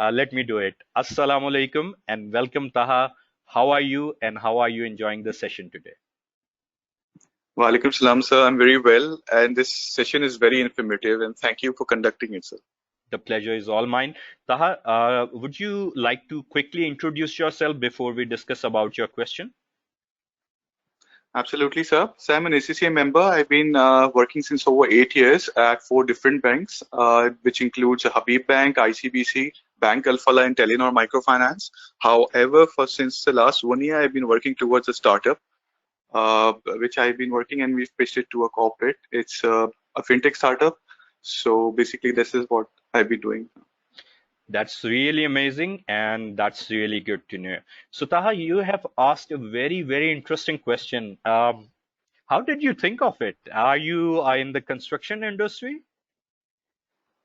Let me do it. Assalamu alaikum and welcome, Taha. How are you and how are you enjoying the session today? Walaikum salam, sir. I'm very well, and this session is very informative, and thank you for conducting it, sir. The pleasure is all mine. Taha, would you like to quickly introduce yourself before we discuss about your question? Absolutely, sir. So I'm an ACCA member. I've been working since over 8 years at 4 different banks, which includes Habib Bank, ICBC, Bank Alfala, and Telenor Microfinance. However, since the last 1 year, I've been working towards a startup, which I've been working, and we've pitched it to a corporate. It's a fintech startup. So basically, this is what I've been doing. That's really amazing and that's really good to know. So, Taha, you have asked a very, very interesting question. How did you think of it? Are you in the construction industry?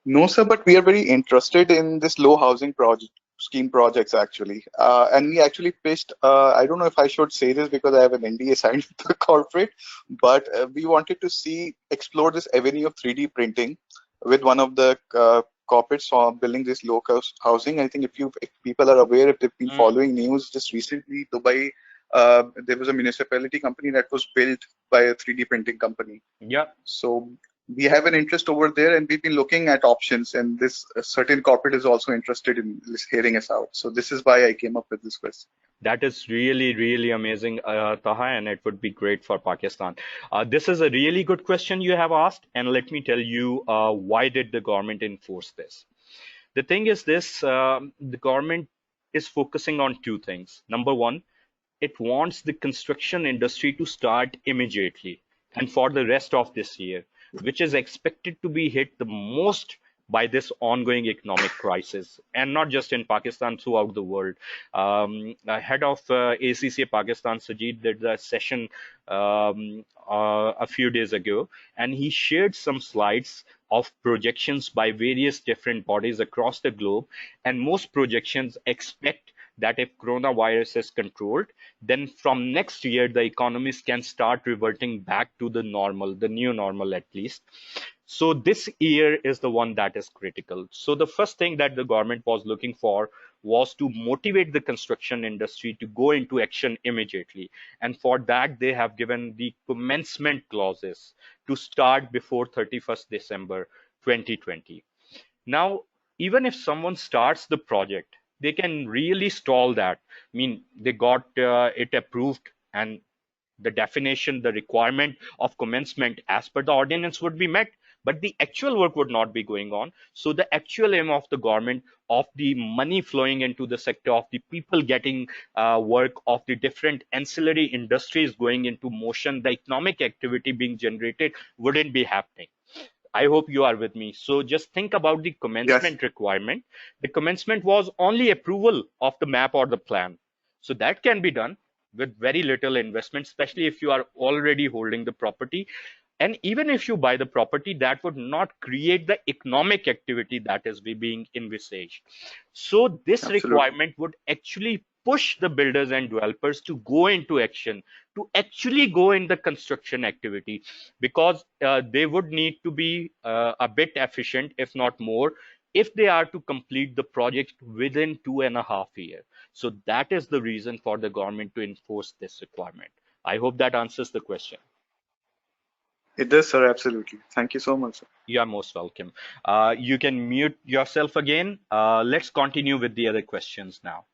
No, sir, but we are very interested in this low housing project scheme projects actually. And we actually pitched, I don't know if I should say this because I have an NDA signed with the corporate, but we wanted to explore this avenue of 3D printing with one of the corporates building this low cost housing. I think if people are aware, if they've been following news, just recently, Dubai, there was a municipality company that was built by a 3D printing company. Yeah. So we have an interest over there, and we've been looking at options, and this certain corporate is also interested in hearing us out. So this is why I came up with this question. That is really, really amazing, Taha, and it would be great for Pakistan. This is a really good question you have asked, and let me tell you why did the government enforce this? The thing is this, the government is focusing on two things. Number one, it wants the construction industry to start immediately and for the rest of this year, which is expected to be hit the most by this ongoing economic crisis, and not just in Pakistan, throughout the world. Head of ACCA Pakistan, Sajid, did a session a few days ago, and he shared some slides of projections by various different bodies across the globe, and most projections expect that if coronavirus is controlled, then from next year the economies can start reverting back to the normal, the new normal at least. So this year is the one that is critical. So the first thing that the government was looking for was to motivate the construction industry to go into action immediately. And for that, they have given the commencement clauses to start before 31st December 2020. Now, even if someone starts the project, they can really stall that. I mean, they got it approved, and the definition, the requirement of commencement as per the ordinance would be met, but the actual work would not be going on. So the actual aim of the government, of the money flowing into the sector, of the people getting work, of the different ancillary industries going into motion, the economic activity being generated wouldn't be happening. I hope you are with me. So just think about the commencement requirement. The commencement was only approval of the map or the plan. So that can be done with very little investment, especially if you are already holding the property. And even if you buy the property, that would not create the economic activity that is being envisaged. So this requirement would actually push the builders and developers to go into action, to actually go in the construction activity, because they would need to be a bit efficient, if not more, if they are to complete the project within 2.5 years. So that is the reason for the government to enforce this requirement. I hope that answers the question. It does, sir. Absolutely. Thank you so much, sir. You are most welcome. You can mute yourself again. Let's continue with the other questions now.